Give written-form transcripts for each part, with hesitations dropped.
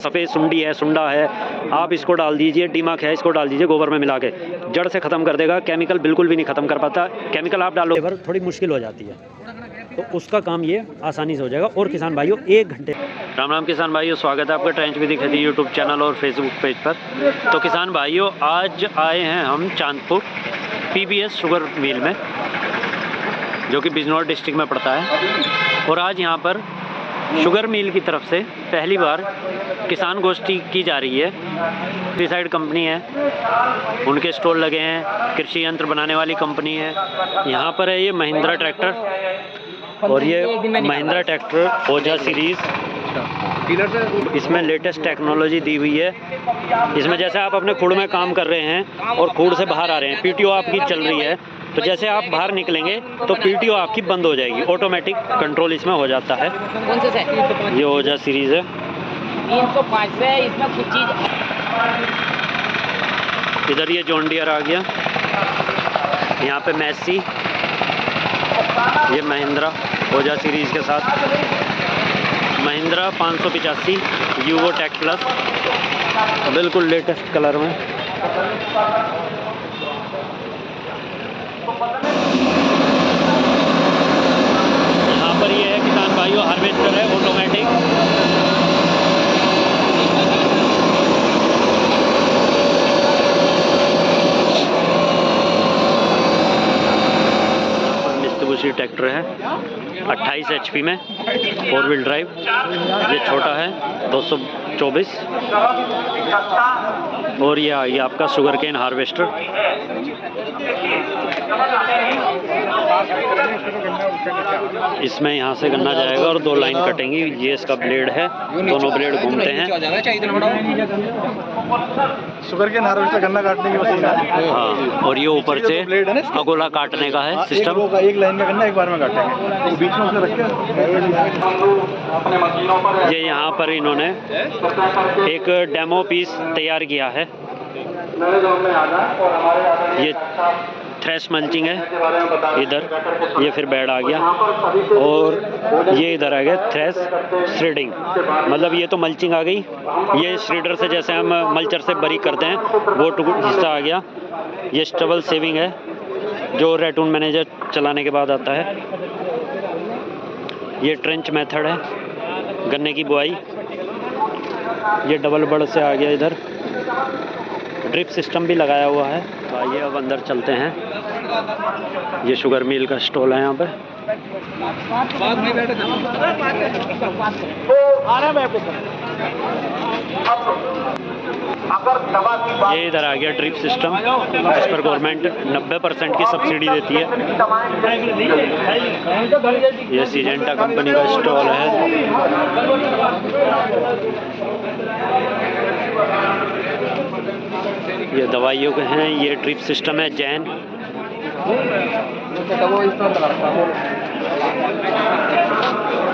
सफ़ेद सुंडी है, सुंडा है, आप इसको डाल दीजिए, डीमक है इसको डाल दीजिए गोबर में मिला के, जड़ से ख़त्म कर देगा। केमिकल बिल्कुल भी नहीं ख़त्म कर पाता। केमिकल आप डालो पर थोड़ी मुश्किल हो जाती है, तो उसका काम ये आसानी से हो जाएगा। और किसान भाइयों 1 घंटे। राम राम किसान भाइयों, स्वागत है आपका ट्रेंच विधि खेती यूट्यूब चैनल और फेसबुक पेज पर। तो किसान भाइयों आज आए हैं हम चांदपुर PBS शुगर मिल में, जो कि बिजनौर डिस्ट्रिक्ट में पड़ता है। और आज यहाँ पर शुगर मिल की तरफ से पहली बार किसान गोष्ठी की जा रही है। साइड कंपनी है, उनके स्टॉल लगे हैं। कृषि यंत्र बनाने वाली कंपनी है। यहाँ पर है ये महिंद्रा ट्रैक्टर, और ये महिंद्रा ट्रैक्टर ओझा सीरीज़। इसमें लेटेस्ट टेक्नोलॉजी दी हुई है। इसमें जैसे आप अपने खुड़ में काम कर रहे हैं और खुड़ से बाहर आ रहे हैं, PTO आपकी चल रही है, तो जैसे आप बाहर निकलेंगे तो PTO आपकी बंद हो जाएगी, ऑटोमेटिक कंट्रोल इसमें हो जाता है। कौन से ये ओझा सीरीज़ है। 305 से इसमें कुछ चीज़। इधर ये जॉन डियर आ गया, यहाँ पे मैसी, ये महिंद्रा ओझा सीरीज़ के साथ महिंद्रा 585 यूवो टेक प्लस, बिल्कुल लेटेस्ट कलर में। यहाँ पर ये है किसान भाइयों, हार्वेस्टर है ऑटोमेटिक। मित्सुबिशी ट्रैक्टर है 28 HP में, 4 व्हील ड्राइव। ये छोटा है 224। और ये आ गया आपका शुगर केन हार्वेस्टर। इसमें यहाँ से गन्ना जाएगा और 2 लाइन कटेंगी। ये इसका ब्लेड है, दोनों ब्लेड घूमते हैं। शुगर केन हार्वेस्टर गन्ना काटने की मशीन है। हाँ, और ये ऊपर से अगोला काटने का है सिस्टम। एक लाइन में गन्ना एक बार में काटेंगे, बीच में उसे रख के। ये यहाँ पर इन्होंने एक डेमो पीस तैयार किया है। ये थ्रेश मल्चिंग है इधर, ये फिर बेड आ गया, और ये इधर आ गया थ्रेश श्रेडिंग। मतलब ये तो मल्चिंग आ गई, ये श्रेडर से जैसे हम मल्चर से बारीक करते हैं वो हिस्सा आ गया। ये स्टबल सेविंग है, जो रेटून मैनेजर चलाने के बाद आता है। ये ट्रेंच मेथड है, गन्ने की बुआई। ये डबल बड़ से आ गया इधर, ड्रिप सिस्टम भी लगाया हुआ है। तो आइए अब अंदर चलते हैं। ये शुगर मिल का स्टॉल है यहाँ पे। ये इधर आ गया ड्रिप सिस्टम, इस पर गवर्नमेंट 90% की सब्सिडी देती है। ये सिजेंटा कंपनी का स्टॉल है। ये दवाइयों के हैं। ये ड्रिप सिस्टम है जैन।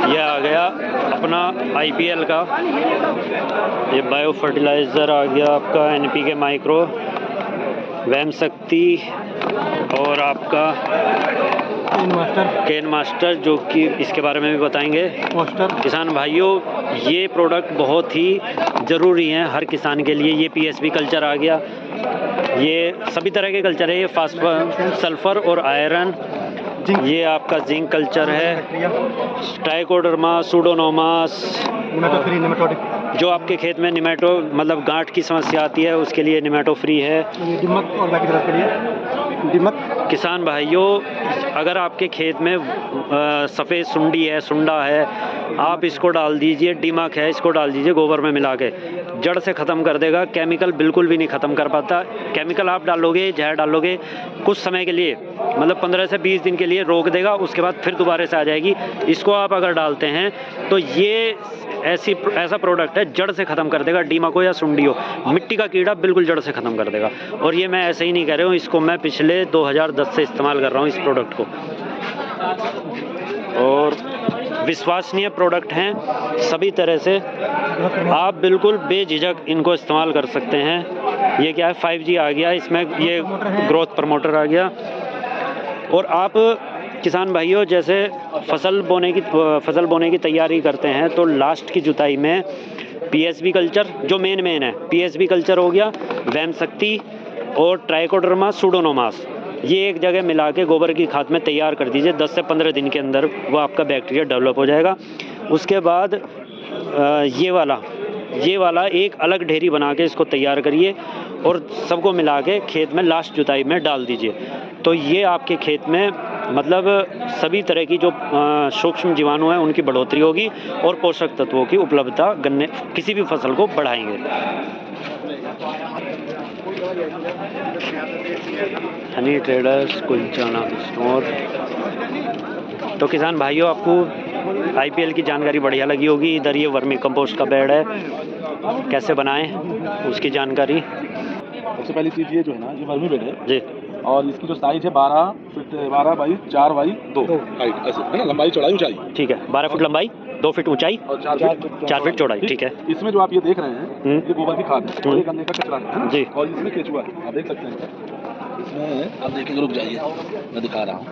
ये आ गया अपना IPL का। ये बायो फर्टिलाइज़र आ गया आपका, NPK माइक्रो, वैम शक्ति, और आपका केन मास्टर, जो कि इसके बारे में भी बताएंगे किसान भाइयों। ये प्रोडक्ट बहुत ही ज़रूरी हैं हर किसान के लिए। ये PSB कल्चर आ गया, ये सभी तरह के कल्चर है। ये फास्फोरस, सल्फ़र और आयरन। ये आपका जिंक कल्चर है। ट्राइकोडर्मा, सूडोनोमास, जो आपके खेत में निमेटो मतलब गांठ की समस्या आती है उसके लिए निमेटो फ्री है। किसान भाइयों अगर आपके खेत में सफ़ेद सुंडी है, सुंडा है, आप इसको डाल दीजिए, डीमक है इसको डाल दीजिए गोबर में मिला के, जड़ से ख़त्म कर देगा। केमिकल बिल्कुल भी नहीं ख़त्म कर पाता। केमिकल आप डालोगे, जहर डालोगे, कुछ समय के लिए मतलब 15 से 20 दिन के लिए रोक देगा, उसके बाद फिर दोबारा से आ जाएगी। इसको आप अगर डालते हैं तो ये ऐसा प्रोडक्ट है, जड़ से ख़त्म कर देगा। डीमक हो या सुंडी हो, मिट्टी का कीड़ा बिल्कुल जड़ से ख़त्म कर देगा। और ये मैं ऐसे ही नहीं कह रहा हूँ, इसको मैं पिछले 2010 से इस्तेमाल कर रहा हूँ इस प्रोडक्ट को, और विश्वसनीय प्रोडक्ट हैं सभी तरह से। आप बिल्कुल बेझिझक इनको इस्तेमाल कर सकते हैं। ये क्या है, 5G आ गया इसमें, ये ग्रोथ प्रमोटर आ गया। और आप किसान भाइयों जैसे फसल बोने की तैयारी करते हैं तो लास्ट की जुताई में पीएसबी कल्चर जो मेन है, पीएसबी कल्चर हो गया, वैम शक्ति और ट्राइकोडर्मा सूडोनोमास, ये एक जगह मिला के गोबर की खाद में तैयार कर दीजिए। 10 से 15 दिन के अंदर वो आपका बैक्टीरिया डेवलप हो जाएगा। उसके बाद ये वाला एक अलग ढेरी बना के इसको तैयार करिए और सबको मिला के खेत में लास्ट जुताई में डाल दीजिए। तो ये आपके खेत में मतलब सभी तरह की जो सूक्ष्म जीवाणु हैं उनकी बढ़ोतरी होगी और पोषक तत्वों की उपलब्धता गन्ने किसी भी फसल को बढ़ाएंगे। हनी ट्रेडर्स कुलचाना स्टोर। तो किसान भाइयों, आपको आईपीएल की जानकारी बढ़िया लगी होगी। इधर ये वर्मी कंपोस्ट का बेड है, कैसे बनाएं उसकी जानकारी। सबसे पहली चीज़ ये जो है ना, ये वर्मी बेड है जी, और इसकी जो साइज है 12 फीट 12 बाई 4 बाई 2 हाइट, ऐसे है ना, लंबाई चौड़ाई ऊंचाई। ठीक है, 12 फुट लंबाई, 2 फीट ऊंचाई और 4 फीट चौड़ाई। ठीक है। इसमें जो आप ये देख रहे हैं ये गोबर की खाद है और ये गन्ने का कचरा है ना जी। और इसमें केचुआ है, आप देख सकते हैं। इसमें आप देखेंगे, रुक जाइए मैं दिखा रहा हूँ,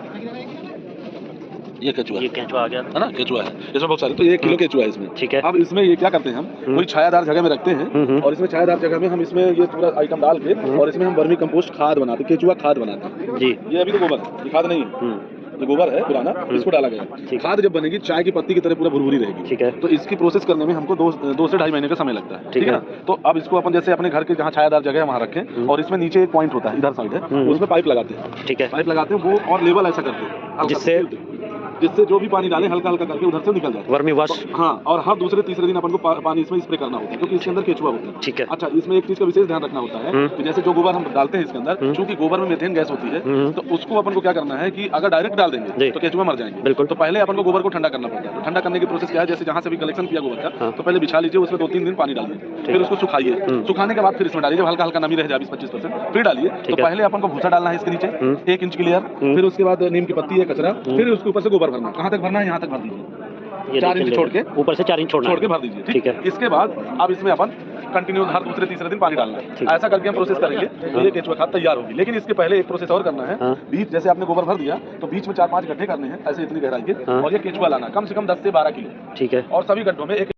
ये केचुआ ये केंचुआ आ गया है ना, केचुआ है इसमें बहुत सारे, तो 1 किलो केचुआ है इसमें। ठीक है। अब इसमें ये क्या करते हैं, हम कोई छायादार जगह में रखते हैं और इसमें छायादार जगह में हम इसमें ये पूरा आइटम डाल के और इसमें हम वर्मी कंपोस्ट खाद बनाते हैं, केचुआ खाद बनाते हैं जी। ये अभी तो गोबर है, ये खाद नहीं है, ये गोबर है पुराना, इसको डाला गया। खाद जब बनेगी चाय की पत्ती की तरह पूरा भुरभुरी रहेगी। ठीक है। तो इसकी प्रोसेस करने में हमको 2 से 2.5 महीने का समय लगता है। ठीक है ना। तो अब इसको अपन जैसे अपने घर के जहाँ छायादार जगह है वहाँ रखें और इसमें नीचे एक पॉइंट होता है, इधर साइड है, उसमें पाइप लगाते हैं। ठीक है। पाइप लगाते हैं वो और लेवल ऐसा करते हैं जिससे जो भी पानी डालें हल्का हल्का करके उधर से निकल जाए वर्मी वाश। हाँ, और हर दूसरे तीसरे दिन अपन को पानी इसमें स्प्रे करना होता है क्योंकि इसके अंदर केचुआ होता है। ठीक है। अच्छा, इसमें एक चीज का विशेष ध्यान रखना होता है कि जैसे जो गोबर हम डालते हैं इसके अंदर, चूंकि गोबर में मीथेन गैस होती है, तो उसको अपन को क्या करना है कि अगर डायरेक्ट डाल देंगे तो केचुआ मर जाएंगे। बिल्कुल। तो पहले अपन को गोबर को ठंडा करना पड़ता है। तो ठंडा करने की प्रोसेस क्या है, जैसे जहाँ से भी कलेक्शन किया गोबर का, तो पहले बिछा लीजिए, उसमें 2-3 दिन पानी डालिए, फिर उसको सुखाइए, सुखाने के बाद फिर इसमें डालिए, जब हल्का हल्का नमी रह जाए 20-25%, फिर डालिए। तो पहले अपन को भूसा डालना है इसके नीचे 1 इंच की लेयर, फिर उसके बाद नीम की पत्ती है, कचरा, फिर उसके ऊपर से गोबर भरना। कहाँ तक भरना है, यहाँ तक भर दीजिए, 4 इंच छोड़ के, ऊपर से 4 इंच छोड़ के भर दीजिए। ठीक है। इसके बाद अब इसमें अपन कंटिन्यू हर दूसरे तीसरे दिन पानी डालना है। ऐसा करके हम प्रोसेस करेंगे तो ये केचुआ खाद तैयार होगी। लेकिन इसके पहले एक प्रोसेस और करना है। बीच जैसे आपने गोबर भर दिया तो बीच में 4-5 गड्ढे करने हैं, ऐसे इतनी गहराई के, और ये केचुआ लाना कम से कम 10 से 12 किलो। ठीक है। और सभी गड्ढों में एक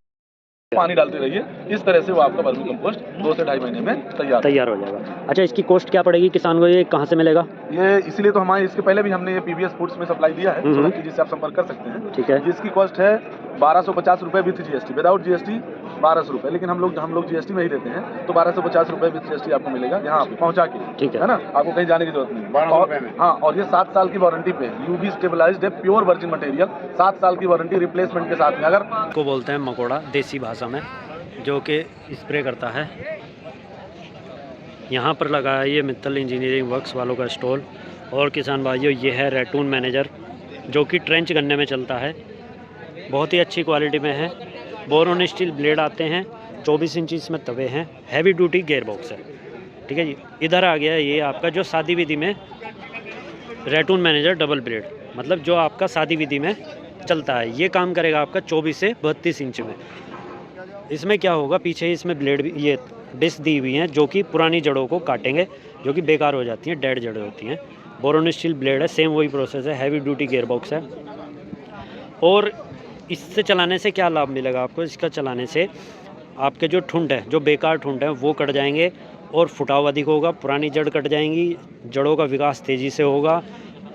पानी डालते रहिए। इस तरह से वो आपका वर्मी कंपोस्ट 2 से 2.5 महीने में तैयार हो जाएगा। अच्छा, इसकी कॉस्ट क्या पड़ेगी किसान को, ये कहाँ से मिलेगा? ये इसीलिए तो हमारे इसके पहले भी हमने ये पीवीएस फूड्स में सप्लाई दिया है, जिससे आप संपर्क कर सकते हैं। ठीक है। इसकी कॉस्ट है 1250 रुपये विथ जीएसटी, विदाउट जीएसटी 1200 रुपये, लेकिन हम लोग जीएसटी में ही देते हैं, तो 1250 रुपये विथ जीएसटी आपको मिलेगा यहाँ पे पहुँचा के। ठीक है ना, आपको कहीं जाने की जरूरत नहीं। हाँ, और ये 7 साल की वारंटी पे यूवी स्टेबलाइज्ड है, प्योर वर्जिन मटेरियल, 7 साल की वारंटी रिप्लेसमेंट के साथ में। अगर को बोलते हैं मकोड़ा देसी भाषा में, जो कि स्प्रे करता है। यहाँ पर लगा है ये मित्तल इंजीनियरिंग वर्क्स वालों का स्टॉल। और किसान भाइयों, ये है रेटून मैनेजर, जो कि ट्रेंच गन्ने में चलता है, बहुत ही अच्छी क्वालिटी में है। बोरोन स्टील ब्लेड आते हैं, 24 इंच इसमें तवे हैं, हैवी ड्यूटी गेयर बॉक्स है। ठीक है जी। इधर आ गया ये आपका जो शादी विधि में रेटून मैनेजर डबल ब्लेड, मतलब जो आपका शादी विधि में चलता है, ये काम करेगा आपका 24 से 32 इंच में। इसमें क्या होगा, पीछे इसमें ब्लेड भी, ये डिस्क दी हुई हैं जो कि पुरानी जड़ों को काटेंगे, जो कि बेकार हो जाती हैं, डेड जड़ें होती हैं। बोरोन स्टील ब्लेड है, सेम वही प्रोसेस है, हैवी ड्यूटी गियर बॉक्स है। और इससे चलाने से क्या लाभ मिलेगा आपको, इसका चलाने से आपके जो ठुंड है, जो बेकार ठुंड है, वो कट जाएंगे और फुटाव अधिक होगा, पुरानी जड़ कट जाएंगी, जड़ों का विकास तेज़ी से होगा,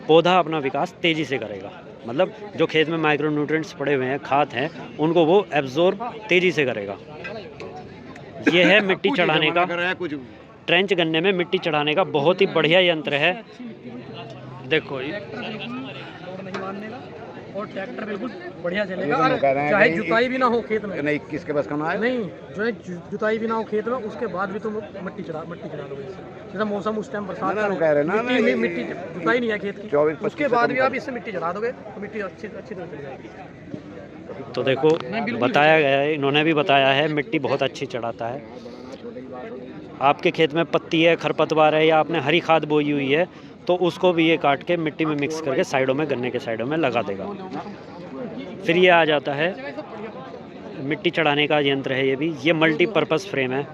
पौधा अपना विकास तेज़ी से करेगा। मतलब जो खेत में माइक्रो न्यूट्रिएंट्स पड़े हुए हैं, खाद हैं, उनको वो एब्जॉर्ब तेज़ी से करेगा। ये है मिट्टी चढ़ाने का, ट्रेंच गन्ने में मिट्टी चढ़ाने का बहुत ही बढ़िया यंत्र है। देखो और ट्रैक्टर बिल्कुल बढ़िया चलेगा, चाहे जुताई भी ना हो खेत में। नहीं, किसके बस का ना है, नहीं, जो है जुताई भी ना हो खेत में, उसके बाद भी तुम मिट्टी चढ़ा दोगे। जैसा मौसम उस टाइम बरसात का कह रहे ना, मिट्टी जुताई नहीं है खेत की, उसके बाद भी आप इससे मिट्टी चढ़ा दोगे तो मिट्टी अच्छी तरह चल जाएगी। तो देखो बताया गया है, इन्होंने भी बताया है, मिट्टी बहुत अच्छी चढ़ाता है। आपके खेत में पत्ती है, खरपतवार है, या आपने हरी खाद बोई हुई है, तो उसको भी ये काट के मिट्टी में मिक्स करके साइडों में, गन्ने के साइडों में लगा देगा। फिर ये आ जाता है मिट्टी चढ़ाने का यंत्र है, ये मल्टीपर्पज़ फ्रेम है।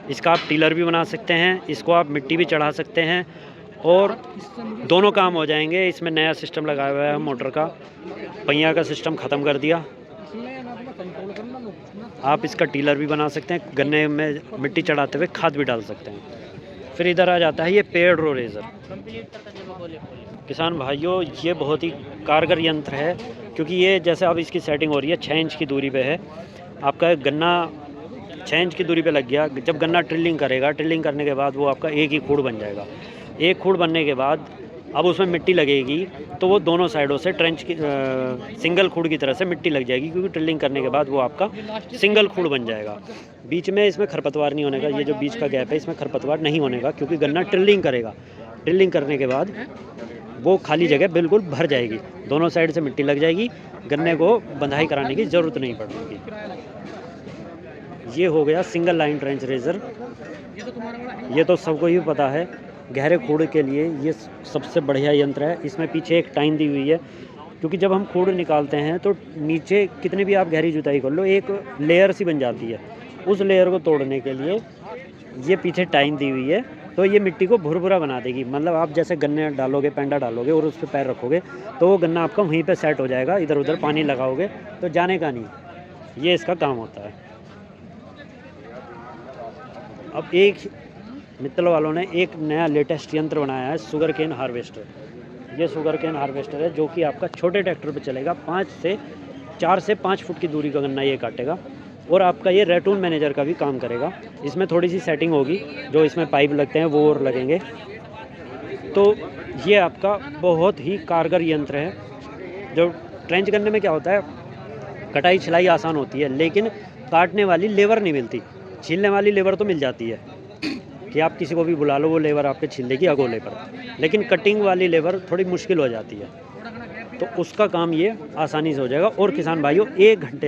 इसका आप टीलर भी बना सकते हैं, इसको आप मिट्टी भी चढ़ा सकते हैं, और दोनों काम हो जाएंगे। इसमें नया सिस्टम लगाया हुआ है मोटर का, पहिया का सिस्टम ख़त्म कर दिया। आप इसका टीलर भी बना सकते हैं, गन्ने में मिट्टी चढ़ाते हुए खाद भी डाल सकते हैं। फिर इधर आ जाता है ये पेड़ रो रेज़र। किसान भाइयों, ये बहुत ही कारगर यंत्र है, क्योंकि ये जैसे अब इसकी सेटिंग हो रही है 6 इंच की दूरी पे है। आपका गन्ना 6 इंच की दूरी पे लग गया। जब गन्ना ट्रिलिंग करेगा, ट्रिलिंग करने के बाद वो आपका एक ही खूड़ बन जाएगा। एक खूड़ बनने के बाद अब उसमें मिट्टी लगेगी, तो वो दोनों साइडों से ट्रेंच की सिंगल खूड़ की तरह से मिट्टी लग जाएगी, क्योंकि ट्रिलिंग करने के बाद वो आपका सिंगल खूड़ बन जाएगा। बीच में इसमें खरपतवार नहीं होने का, ये जो बीच का गैप है इसमें खरपतवार नहीं होने का, क्योंकि गन्ना ट्रिलिंग करेगा। ट्रिलिंग करने के बाद वो खाली जगह बिल्कुल भर जाएगी, दोनों साइड से मिट्टी लग जाएगी, गन्ने को बंधाई कराने की ज़रूरत नहीं पड़ेगी। ये हो गया सिंगल लाइन ट्रेंच रेज़र। ये तो सबको ही पता है, गहरे खूड़ के लिए ये सबसे बढ़िया यंत्र है। इसमें पीछे एक टाइन दी हुई है, क्योंकि जब हम खूड़ निकालते हैं तो नीचे कितनी भी आप गहरी जुताई कर लो, एक लेयर सी बन जाती है। उस लेयर को तोड़ने के लिए ये पीछे टाइन दी हुई है, तो ये मिट्टी को भुरभुरा बना देगी। मतलब आप जैसे गन्ने डालोगे, पेंडा डालोगे और उस पर पैर रखोगे, तो वो गन्ना आपका वहीं पे सेट हो जाएगा। इधर उधर पानी लगाओगे तो जाने का नहीं, ये इसका काम होता है। अब एक मित्तल वालों ने एक नया लेटेस्ट यंत्र बनाया है, शुगर केन हार्वेस्टर। ये शुगर केन हार्वेस्टर है, जो कि आपका छोटे ट्रैक्टर पे चलेगा। 4 से 5 फुट की दूरी का गन्ना ये काटेगा, और आपका ये रेटून मैनेजर का भी काम करेगा। इसमें थोड़ी सी सेटिंग होगी, जो इसमें पाइप लगते हैं वो और लगेंगे। तो ये आपका बहुत ही कारगर यंत्र है। जो ट्रेंच करने में क्या होता है, कटाई छिलाई आसान होती है, लेकिन काटने वाली लेबर नहीं मिलती। छीलने वाली लेबर तो मिल जाती है कि आप किसी को भी बुला लो, वो लेबर आपके छील देगी अगोले पर, लेकिन कटिंग वाली लेबर थोड़ी मुश्किल हो जाती है। तो उसका काम ये आसानी से हो जाएगा। और किसान भाइयों, 1 घंटे